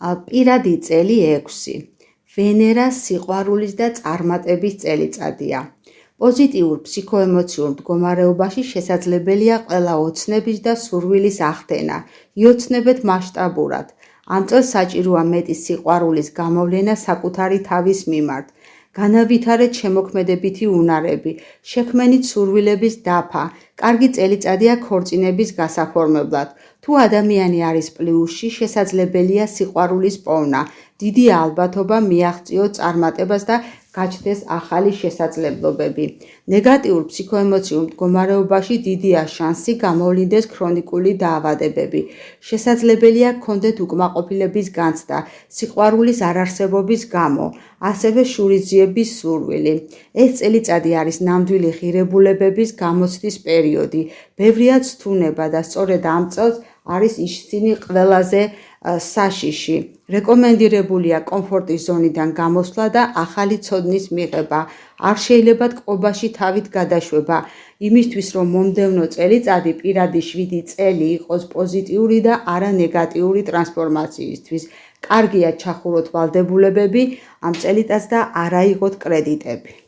პირადი წელი 6. ვენერა სიყვარულის და წარმატების წელიწადია. პოზიტიურ ფსიქოემოციურ მდგომარეობაში შესაძლებელია ყველა ოცნების და სურვილის ახდენა, იოცნებეთ მასშტაბურად. ამ წელს საჭიროა მეტი სიყვარულის გამოვლენა საკუთარი თავის მიმართ. განავითარეთ შემოქმედებითი უნარები, შექმენით სურვილების დაფა, კარგი წელიწადია ქორწინების გასაფორმებლად. თუ ადამიანი არის პლუსში, შესაძლებელია სიყვარულის პოვნა, დიდი ალბათობა მიაღწიოს წარმატებას და გაჩნდეს ახალი შესაძლებლობები. ნეგატიურ ფსიქოემოციურ მდგომარეობაში დიდია შანსი გამოვლინდეს ქრონიკული დაავადებები. შესაძლებელია გქონდეთ უკმაყოფილების განცდა, სიყვარულის არარსებობის გამო, ასევე შურისძიების სურვილი. ეს წელიწადი არის ნამდვილი ღირებულებების გამოცდის პერიოდი. ბევრია ცთუნება და სწორედ ამ წელს არის ისინი ყველაზე საშიში. რეკომენდირებულია კომფორტის ზონიდან გამოსვლა და ახალი ცოდნის მიღება. არ შეიძლება ტკობაში თავით გადაშვება, იმისთვის რომ მომდევნო წელიწადი პირადი 7 წელი იყოს პოზიტიური და არა ნეგატიური ტრანსფორმაციისთვის. კარგია ჩახუროთ ვალდებულებები ამ წელიწადს და არ აიღოთ კრედიტები.